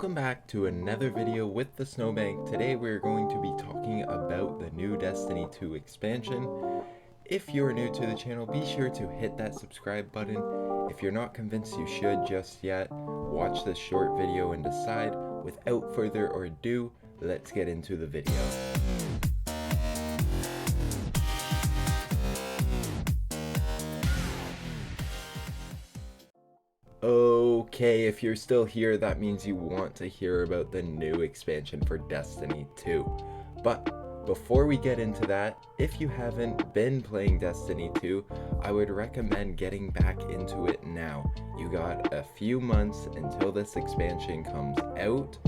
Welcome back to another video with the Snowbank. Today we're going to be talking about the new Destiny 2 expansion. If you're new to the channel, be sure to hit that subscribe button. If you're not convinced you should just yet, watch this short video and decide. Without further ado, let's get into the video. Okay, if you're still here, that means you want to hear about the new expansion for Destiny 2. But before we get into that, if you haven't been playing Destiny 2, I would recommend getting back into it now. You got a few months until this expansion comes out.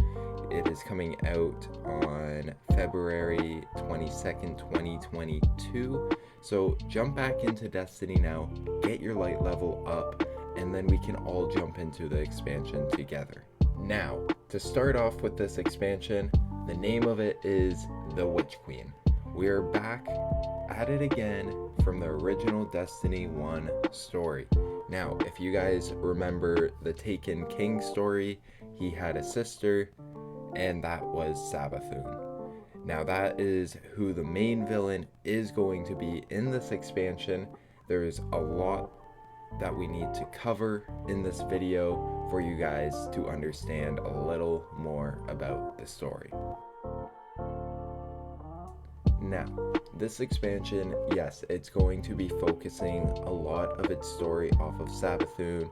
It is coming out on February 22nd, 2022. So jump back into Destiny now, get your light level up, and then we can all jump into the expansion together. Now, to start off with this expansion, the name of it is The Witch Queen. We are back at it again from the original Destiny 1 story. Now, if you guys remember the Taken King story, he had a sister, and that was Savathun. Now that is who the main villain is going to be in this expansion. There is a lot that we need to cover in this video for you guys to understand a little more about the story. Now, this expansion, yes, it's going to be focusing a lot of its story off of Savathun.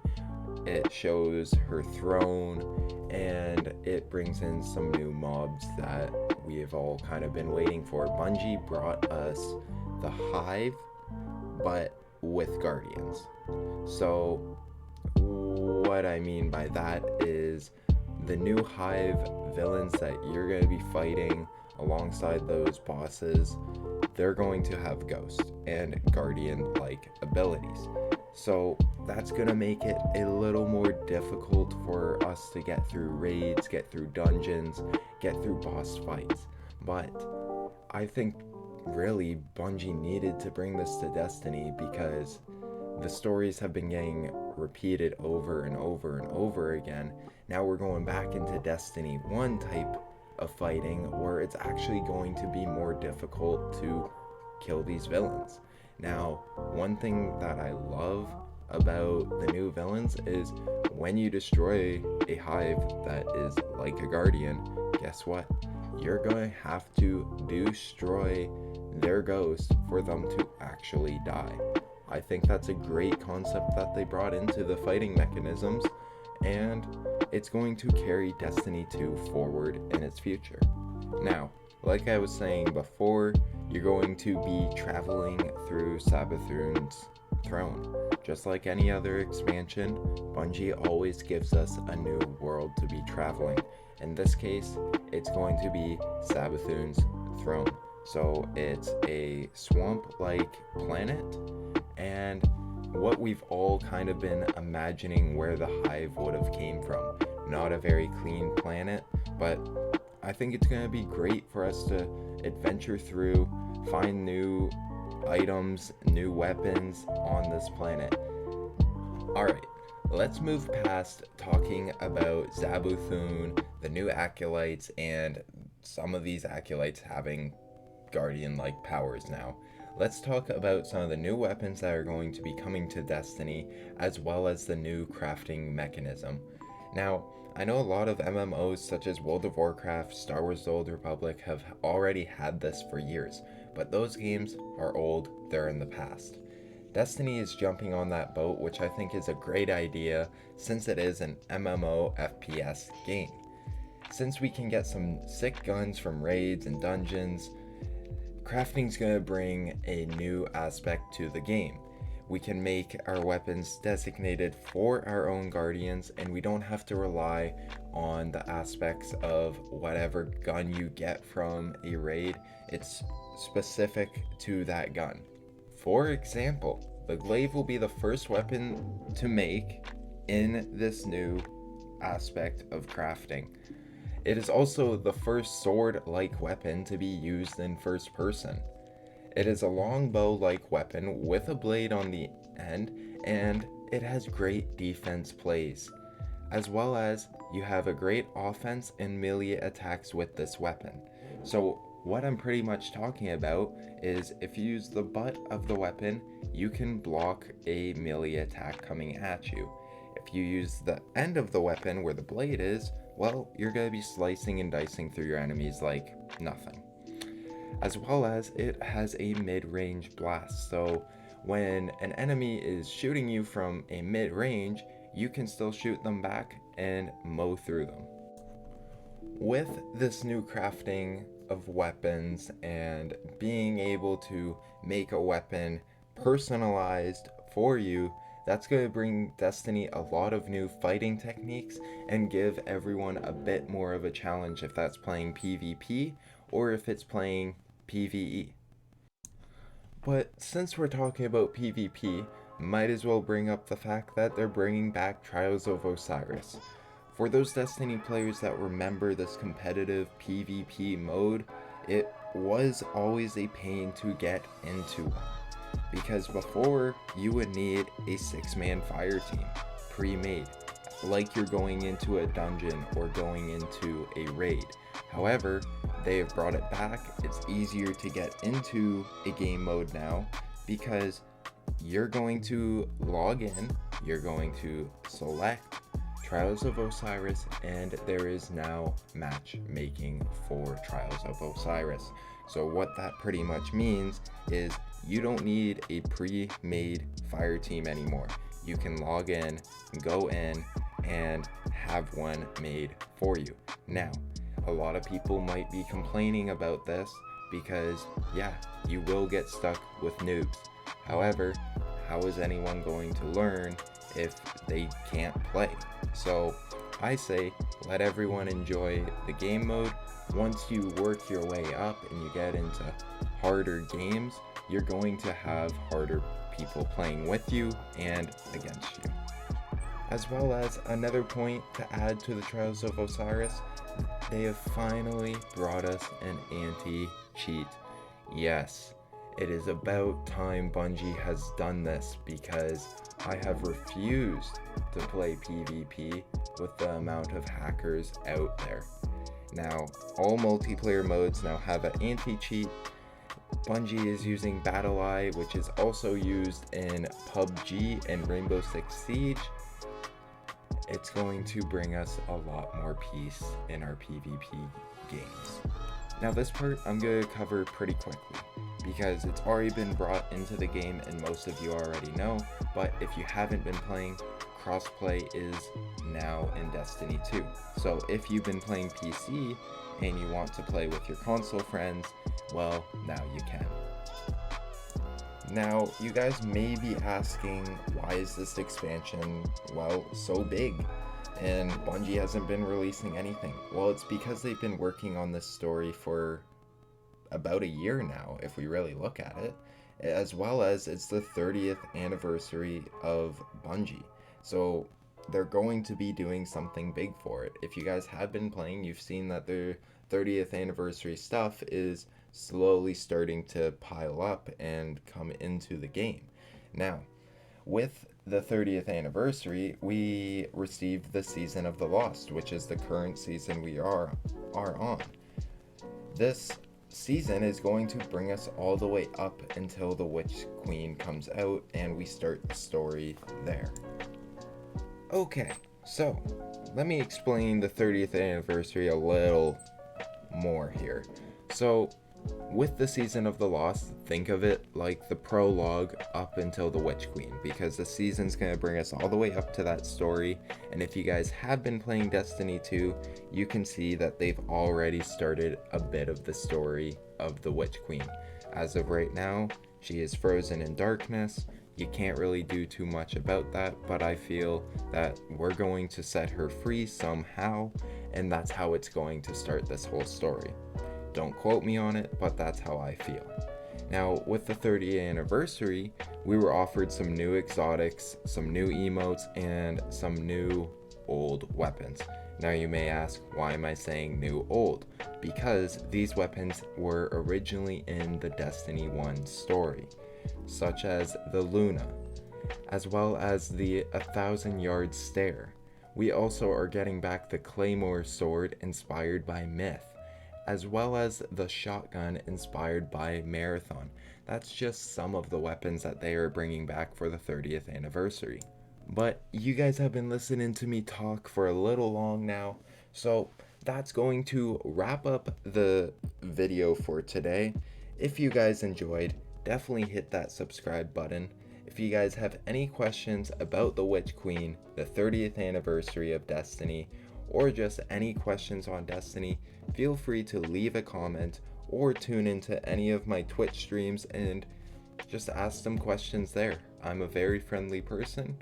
It shows her throne, and it brings in some new mobs that we have all kind of been waiting for. Bungie brought us the Hive, but with Guardians. So what I mean by that is the new Hive villains that you're going to be fighting alongside those bosses, they're going to have Ghost and Guardian like abilities. So that's going to make it a little more difficult for us to get through raids, get through dungeons, get through boss fights. But I think really Bungie needed to bring this to Destiny because the stories have been getting repeated over and over and over again. Now we're going back into Destiny 1 type of fighting where it's actually going to be more difficult to kill these villains. Now, one thing that I love about the new villains is when you destroy a Hive that is like a Guardian, guess what? You're going to have to destroy their ghost for them to actually die. I think that's a great concept that they brought into the fighting mechanisms, and it's going to carry Destiny 2 forward in its future. Now, like I was saying before, you're going to be traveling through Savathun's throne. Just like any other expansion, Bungie always gives us a new world to be traveling. In this case, it's going to be Savathun's throne. So it's a swamp-like planet, and what we've all kind of been imagining where the Hive would have came from. Not a very clean planet, but I think it's going to be great for us to adventure through, find new items, new weapons on this planet. Alright, let's move past talking about Savathun, the new acolytes, and some of these acolytes having Guardian-like powers now. Let's talk about some of the new weapons that are going to be coming to Destiny, as well as the new crafting mechanism. Now, I know a lot of MMOs such as World of Warcraft, Star Wars The Old Republic have already had this for years, but those games are old, they're in the past. Destiny is jumping on that boat, which I think is a great idea since it is an MMO FPS game. Since we can get some sick guns from raids and dungeons, crafting's going to bring a new aspect to the game. We can make our weapons designated for our own Guardians, and we don't have to rely on the aspects of whatever gun you get from a raid. It's specific to that gun. For example, the glaive will be the first weapon to make in this new aspect of crafting. It is also the first sword-like weapon to be used in first person. It is a longbow-like weapon with a blade on the end, and it has great defense plays. As well as, you have a great offense and melee attacks with this weapon. So what I'm pretty much talking about is if you use the butt of the weapon, you can block a melee attack coming at you. If you use the end of the weapon where the blade is, well, you're going to be slicing and dicing through your enemies like nothing. As well as it has a mid-range blast, so when an enemy is shooting you from a mid-range, you can still shoot them back and mow through them. With this new crafting of weapons and being able to make a weapon personalized for you, that's going to bring Destiny a lot of new fighting techniques and give everyone a bit more of a challenge if that's playing PvP or if it's playing PvE. But since we're talking about PvP, might as well bring up the fact that they're bringing back Trials of Osiris. For those Destiny players that remember this competitive PvP mode, it was always a pain to get into one. Because before, you would need a 6-man fire team, pre-made, like you're going into a dungeon or going into a raid. However, they have brought it back. It's easier to get into a game mode now because you're going to log in, you're going to select Trials of Osiris, and there is now matchmaking for Trials of Osiris. So what that pretty much means is you don't need a pre-made fire team anymore. You can log in, go in, and have one made for you. Now, a lot of people might be complaining about this because, yeah, you will get stuck with noobs. However, how is anyone going to learn if they can't play? So I say let everyone enjoy the game mode. Once you work your way up and you get into harder games, you're going to have harder people playing with you and against you. As well as another point to add to the Trials of Osiris, they have finally brought us an anti-cheat. Yes, it is about time Bungie has done this because I have refused to play PvP with the amount of hackers out there. Now, all multiplayer modes now have an anti-cheat. Bungie is using BattlEye, which is also used in PUBG and Rainbow Six Siege. It's going to bring us a lot more peace in our PvP games. Now this part I'm going to cover pretty quickly because it's already been brought into the game and most of you already know, but if you haven't been playing, Crossplay is now in Destiny 2. So if you've been playing PC and you want to play with your console friends, well, now you can. Now, you guys may be asking, why is this expansion, well, so big? And Bungie hasn't been releasing anything. Well, it's because they've been working on this story for about a year now, if we really look at it, as well as it's the 30th anniversary of Bungie. So they're going to be doing something big for it. If you guys have been playing, you've seen that their 30th anniversary stuff is slowly starting to pile up and come into the game. Now, with the 30th anniversary, we received the Season of the Lost, which is the current season we are on. This season is going to bring us all the way up until the Witch Queen comes out and we start the story there. Okay, so let me explain the 30th anniversary a little more here. So with the Season of the Lost, think of it like the prologue up until the Witch Queen, because the season's going to bring us all the way up to that story. And if you guys have been playing Destiny 2, you can see that they've already started a bit of the story of the Witch Queen. As of right now, she is frozen in darkness. You can't really do too much about that, but I feel that we're going to set her free somehow, and that's how it's going to start this whole story. Don't quote me on it, but that's how I feel. Now, with the 30th anniversary, we were offered some new exotics, some new emotes, and some new old weapons. Now you may ask, why am I saying new old? Because these weapons were originally in the Destiny 1 story, such as the Luna, as well as the 1,000 Yard Stare, We also are getting back the Claymore sword inspired by Myth, as well as the shotgun inspired by Marathon. That's just some of the weapons that they are bringing back for the 30th anniversary. But you guys have been listening to me talk for a little long now, so that's going to wrap up the video for today. If you guys enjoyed, definitely hit that subscribe button. If you guys have any questions about the Witch Queen, the 30th anniversary of Destiny, or just any questions on Destiny, feel free to leave a comment or tune into any of my Twitch streams and just ask some questions there. I'm a very friendly person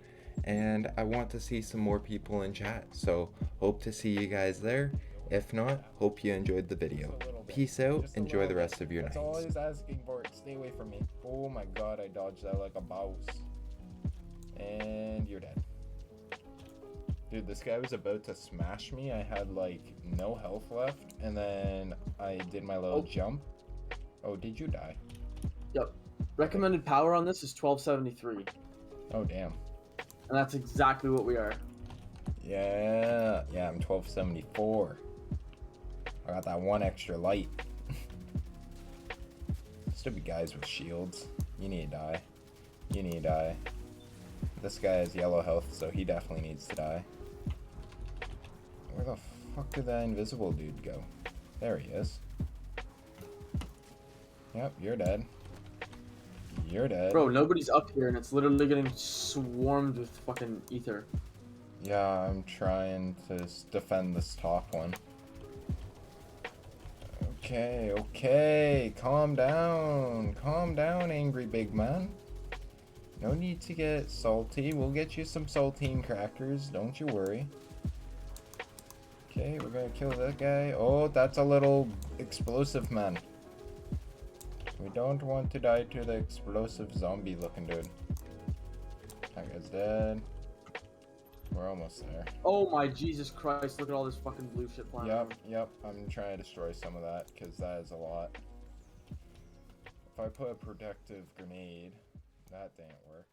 and I want to see some more people in chat, so hope to see you guys there. If not, hope you enjoyed the video. Peace out, enjoy the rest of your night. That's all I was asking for. Stay away from me. Oh my god, I dodged that like a mouse. And you're dead. Dude, this guy was about to smash me. I had like no health left, and then I did my little jump. Oh, did you die? Yep. Recommended power on this is 1273. Oh, damn. And that's exactly what we are. Yeah, I'm 1274. I got that one extra light. Stupid guys with shields. You need to die. You need to die. This guy has yellow health, so he definitely needs to die. Where the fuck did that invisible dude go? There he is. Yep, you're dead. You're dead. Bro, nobody's up here and it's literally getting swarmed with fucking ether. Yeah, I'm trying to defend this top one. Okay, calm down, angry big man. No need to get salty. We'll get you some saltine crackers, don't you worry. Okay, we're gonna kill that guy. Oh, that's a little explosive man. We don't want to die to the explosive zombie looking dude. That guy's dead. We're almost there. Oh my Jesus Christ, look at all this fucking blue shit flying around. Yep. I'm trying to destroy some of that, because that is a lot. If I put a protective grenade, that didn't work.